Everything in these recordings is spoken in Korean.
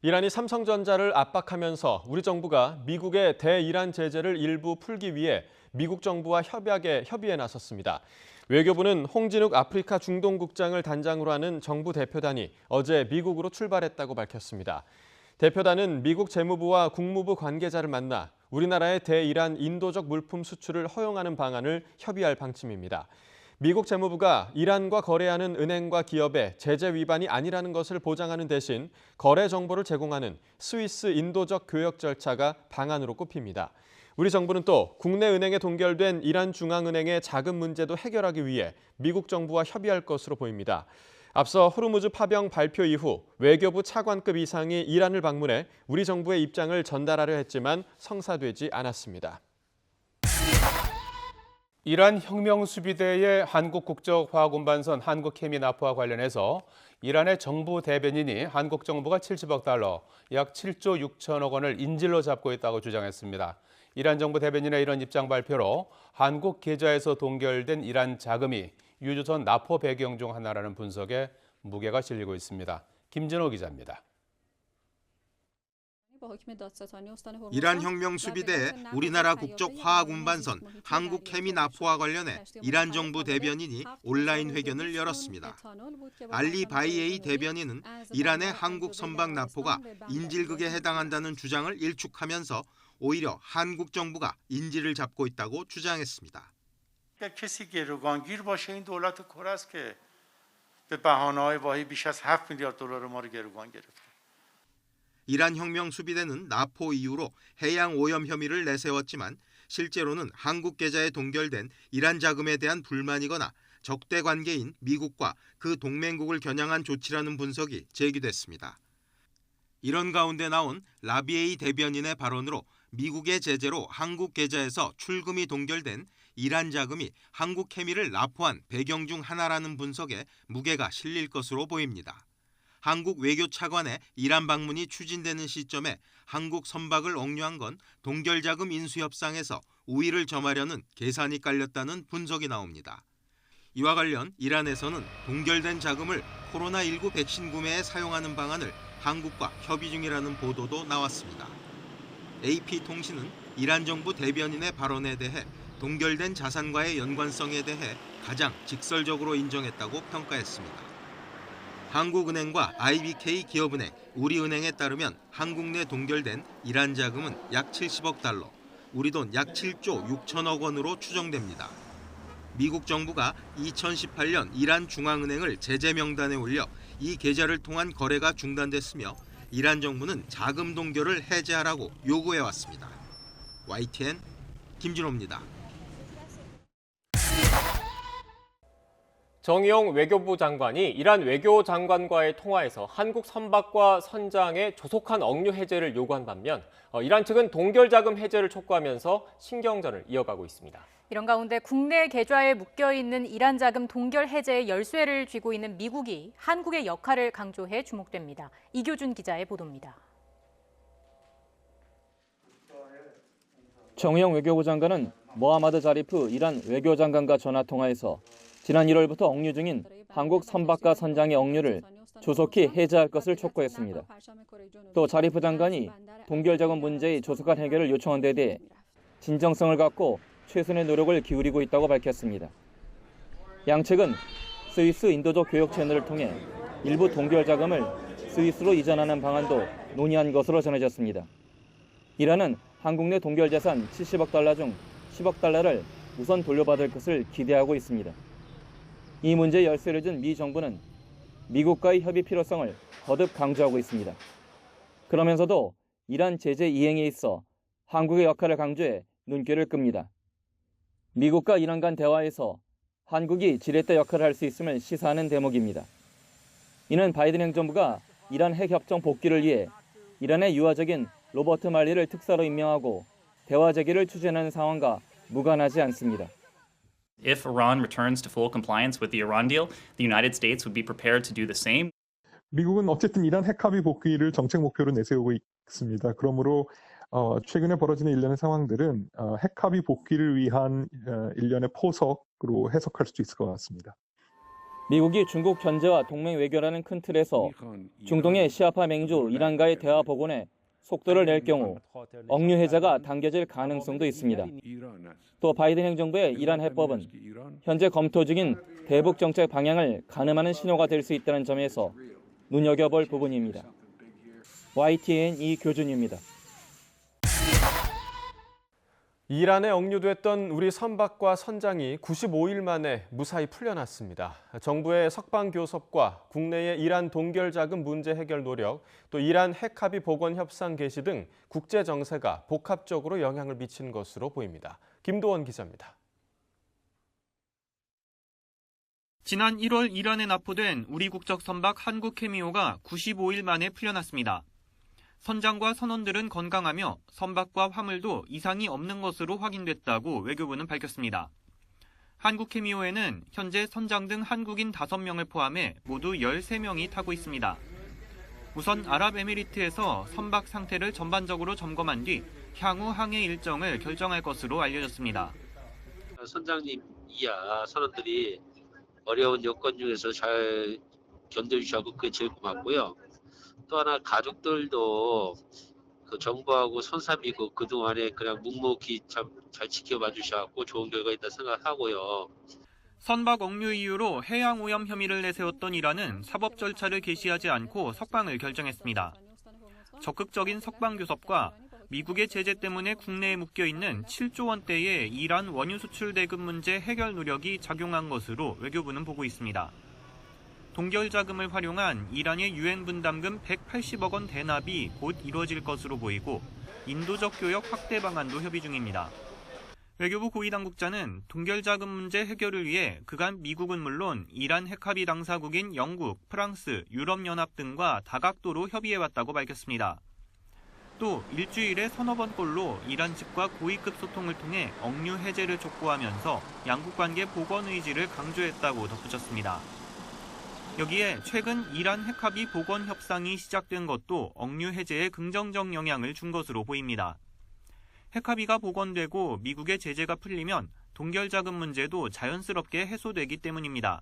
이란이 삼성전자를 압박하면서 우리 정부가 미국의 대이란 제재를 일부 풀기 위해 미국 정부와 협의에 나섰습니다. 외교부는 홍진욱 아프리카 중동국장을 단장으로 하는 정부 대표단이 어제 미국으로 출발했다고 밝혔습니다. 대표단은 미국 재무부와 국무부 관계자를 만나 우리나라의 대이란 인도적 물품 수출을 허용하는 방안을 협의할 방침입니다. 미국 재무부가 이란과 거래하는 은행과 기업의 제재 위반이 아니라는 것을 보장하는 대신 거래 정보를 제공하는 스위스 인도적 교역 절차가 방안으로 꼽힙니다. 우리 정부는 또 국내 은행에 동결된 이란 중앙은행의 자금 문제도 해결하기 위해 미국 정부와 협의할 것으로 보입니다. 앞서 호르무즈 파병 발표 이후 외교부 차관급 이상이 이란을 방문해 우리 정부의 입장을 전달하려 했지만 성사되지 않았습니다. 이란 혁명수비대의 한국 국적화학운반선 한국케미나프와 관련해서 이란의 정부 대변인이 한국 정부가 70억 달러, 약 7조 6천억 원을 인질로 잡고 있다고 주장했습니다. 이란 정부 대변인의 이런 입장 발표로 한국 계좌에서 동결된 이란 자금이 유조선 납포 배경 중 하나라는 분석에 무게가 실리고 있습니다. 김진호 기자입니다. 이란 혁명수비대의 우리나라 국적 화학운반선 한국케미나프와 관련해 이란 정부 대변인이 온라인 회견을 열었습니다. 알리 바이에이 대변인은 이란의 한국 선박 납포가 인질극에 해당한다는 주장을 일축하면서 오히려 한국 정부가 인질을 잡고 있다고 주장했습니다. کسی گروگانگیر باشه این دولت کره است که به بهانه‌های واهی بیش از 7 میلیارد دلار ما رو گروگان گرفته. 이란 혁명 수비대는 나포 이후로 해양 오염 혐의를 내세웠지만 실제로는 한국 계좌에 동결된 이란 자금에 대한 불만이거나 적대 관계인 미국과 그 동맹국을 겨냥한 조치라는 분석이 제기됐습니다. 이런 가운데 나온 라비에이 대변인의 발언으로 미국의 제재로 한국 계좌에서 출금이 동결된 이란 자금이 한국 케미를 납포한 배경 중 하나라는 분석에 무게가 실릴 것으로 보입니다. 한국 외교차관의 이란 방문이 추진되는 시점에 한국 선박을 억류한 건 동결자금 인수 협상에서 우위를 점하려는 계산이 깔렸다는 분석이 나옵니다. 이와 관련 이란에서는 동결된 자금을 코로나19 백신 구매에 사용하는 방안을 한국과 협의 중이라는 보도도 나왔습니다. AP통신은 이란 정부 대변인의 발언에 대해 동결된 자산과의 연관성에 대해 가장 직설적으로 인정했다고 평가했습니다. 한국은행과 IBK 기업은행, 우리은행에 따르면 한국 내 동결된 이란 자금은 약 70억 달러, 우리 돈 약 7조 6천억 원으로 추정됩니다. 미국 정부가 2018년 이란 중앙은행을 제재 명단에 올려 이 계좌를 통한 거래가 중단됐으며 이란 정부는 자금 동결을 해제하라고 요구해왔습니다. YTN 김진호입니다. 정의용 외교부 장관이 이란 외교장관과의 통화에서 한국 선박과 선장의 조속한 억류 해제를 요구한 반면 이란 측은 동결 자금 해제를 촉구하면서 신경전을 이어가고 있습니다. 이런 가운데 국내 계좌에 묶여있는 이란 자금 동결 해제의 열쇠를 쥐고 있는 미국이 한국의 역할을 강조해 주목됩니다. 이교준 기자의 보도입니다. 정의용 외교부 장관은 모하마드 자리프 이란 외교장관과 전화통화에서 지난 1월부터 억류 중인 한국 선박과 선장의 억류를 조속히 해제할 것을 촉구했습니다. 또 자리프 장관이 동결 자금 문제의 조속한 해결을 요청한 데 대해 진정성을 갖고 최선의 노력을 기울이고 있다고 밝혔습니다. 양측은 스위스 인도적 교역 채널을 통해 일부 동결 자금을 스위스로 이전하는 방안도 논의한 것으로 전해졌습니다. 이란은 한국 내 동결 재산 70억 달러 중 10억 달러를 우선 돌려받을 것을 기대하고 있습니다. 이 문제의 열쇠를 준 미 정부는 미국과의 협의 필요성을 거듭 강조하고 있습니다. 그러면서도 이란 제재 이행에 있어 한국의 역할을 강조해 눈길을 끕니다. 미국과 이란 간 대화에서 한국이 지렛대 역할을 할 수 있음을 시사하는 대목입니다. 이는 바이든 행정부가 이란 핵협정 복귀를 위해 이란의 유화적인 로버트 말리를 특사로 임명하고 대화 재개를 추진하는 상황과 무관하지 않습니다. If Iran returns to full compliance with the Iran deal, the United States would be prepared to do the same. 미국은 어쨌든 이란 핵합의 복귀를 정책 목표로 내세우고 있습니다. 그러므로 최근에 벌어지는 일련의 상황들은 핵합의 복귀를 위한 일련의 포석으로 해석할 수도 있을 것 같습니다. 미국이 중국 견제와 동맹 외교라는 큰 틀에서 중동의 시아파 맹주 이란과의 대화 복원에 속도를 낼 경우 억류 해제가 당겨질 가능성도 있습니다. 또 바이든 행정부의 이란 해법은 현재 검토 중인 대북 정책 방향을 가늠하는 신호가 될 수 있다는 점에서 눈여겨볼 부분입니다. YTN 이교준입니다. 이란에 억류됐던 우리 선박과 선장이 95일 만에 무사히 풀려났습니다. 정부의 석방 교섭과 국내의 이란 동결 자금 문제 해결 노력, 또 이란 핵합의 복원 협상 개시 등 국제 정세가 복합적으로 영향을 미친 것으로 보입니다. 김도원 기자입니다. 지난 1월 이란에 납포된 우리 국적 선박 한국 캐미오가 95일 만에 풀려났습니다. 선장과 선원들은 건강하며 선박과 화물도 이상이 없는 것으로 확인됐다고 외교부는 밝혔습니다. 한국 캐미오에는 현재 선장 등 한국인 5명을 포함해 모두 13명이 타고 있습니다. 우선 아랍에미리트에서 선박 상태를 전반적으로 점검한 뒤 향후 항해 일정을 결정할 것으로 알려졌습니다. 선장님 이하 선원들이 어려운 여건 중에서 잘 견뎌주셔서 그게 제일 고맙고요. 또 하나 가족들도 그 정부하고 손삼이고 그동안에 그냥 묵묵히 참 잘 지켜봐 주셔서 좋은 결과 있다 생각하고요. 선박 억류 이유로 해양 오염 혐의를 내세웠던 이란은 사법 절차를 개시하지 않고 석방을 결정했습니다. 적극적인 석방 교섭과 미국의 제재 때문에 국내에 묶여있는 7조 원대의 이란 원유 수출 대금 문제 해결 노력이 작용한 것으로 외교부는 보고 있습니다. 동결 자금을 활용한 이란의 유엔 분담금 180억 원 대납이 곧 이루어질 것으로 보이고 인도적 교역 확대 방안도 협의 중입니다. 외교부 고위당국자는 동결 자금 문제 해결을 위해 그간 미국은 물론 이란 핵합의 당사국인 영국, 프랑스, 유럽연합 등과 다각도로 협의해왔다고 밝혔습니다. 또 일주일에 서너 번꼴로 이란 측과 고위급 소통을 통해 억류 해제를 촉구하면서 양국 관계 복원 의지를 강조했다고 덧붙였습니다. 여기에 최근 이란 핵합의 복원 협상이 시작된 것도 억류 해제에 긍정적 영향을 준 것으로 보입니다. 핵합의가 복원되고 미국의 제재가 풀리면 동결 자금 문제도 자연스럽게 해소되기 때문입니다.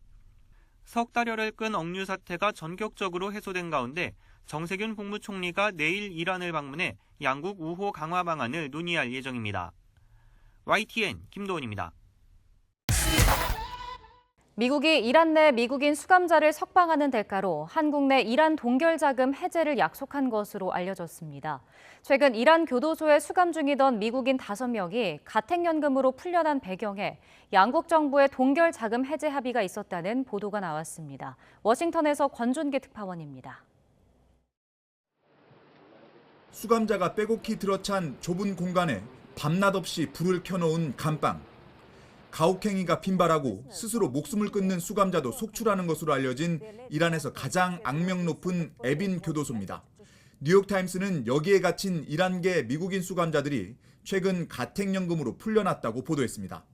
석 달여를 끈 억류 사태가 전격적으로 해소된 가운데 정세균 국무총리가 내일 이란을 방문해 양국 우호 강화 방안을 논의할 예정입니다. YTN 김도원입니다. 미국이 이란 내 미국인 수감자를 석방하는 대가로 한국 내 이란 동결 자금 해제를 약속한 것으로 알려졌습니다. 최근 이란 교도소에 수감 중이던 미국인 5명이 가택연금으로 풀려난 배경에 양국 정부의 동결 자금 해제 합의가 있었다는 보도가 나왔습니다. 워싱턴에서 권준기 특파원입니다. 수감자가 빼곡히 들어찬 좁은 공간에 밤낮 없이 불을 켜놓은 감방. 가혹행위가 빈발하고 스스로 목숨을 끊는 수감자도 속출하는 것으로 알려진 이란에서 가장 악명 높은 에빈 교도소입니다. 뉴욕타임스는 여기에 갇힌 이란계 미국인 수감자들이 최근 가택연금으로 풀려났다고 보도했습니다.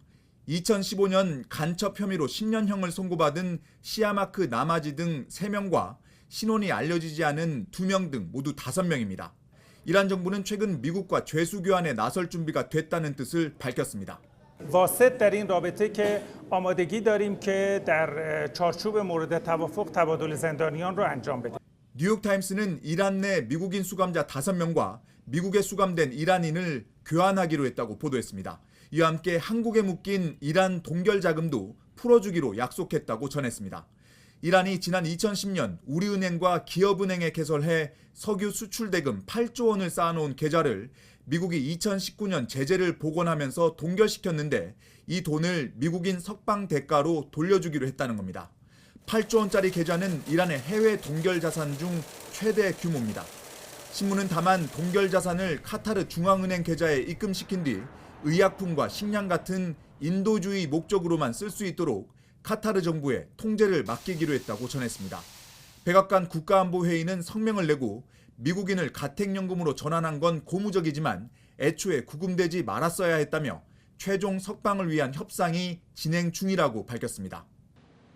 2015년 간첩 혐의로 10년형을 선고받은 시아마크 나마지 등 3명과 신원이 알려지지 않은 2명 등 모두 5명입니다. 이란 정부는 최근 미국과 죄수 교환에 나설 준비가 됐다는 뜻을 밝혔습니다. واسط در این رابطه که آمادگی داریم که در چارچوب مورد توافق تبادل زندانیان رو انجام بدیم. 뉴욕타임스는 이란 내 미국인 수감자 5명과 미국에 수감된 이란인을 교환하기로 했다고 보도했습니다. 이와 함께 한국에 묶인 이란 동결 자금도 풀어주기로 약속했다고 전했습니다. 이란이 지난 2010년 우리은행과 기업은행에 개설해 석유 수출 대금 8조 원을 쌓아놓은 계좌를 미국이 2019년 제재를 복원하면서 동결시켰는데 이 돈을 미국인 석방 대가로 돌려주기로 했다는 겁니다. 8조 원짜리 계좌는 이란의 해외 동결 자산 중 최대 규모입니다. 신문은 다만 동결 자산을 카타르 중앙은행 계좌에 입금시킨 뒤 의약품과 식량 같은 인도주의 목적으로만 쓸 수 있도록 카타르 정부에 통제를 맡기기로 했다고 전했습니다. 백악관 국가안보회의는 성명을 내고 미국인을 가택연금으로 전환한 건 고무적이지만 애초에 구금되지 말았어야 했다며 최종 석방을 위한 협상이 진행 중이라고 밝혔습니다.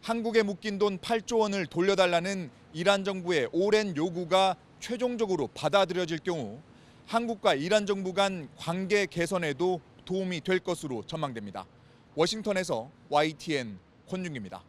한국에 묶인 돈 8조 원을 돌려달라는 이란 정부의 오랜 요구가 최종적으로 받아들여질 경우 한국과 이란 정부 간 관계 개선에도 도움이 될 것으로 전망됩니다. 워싱턴에서 YTN 권준기입니다.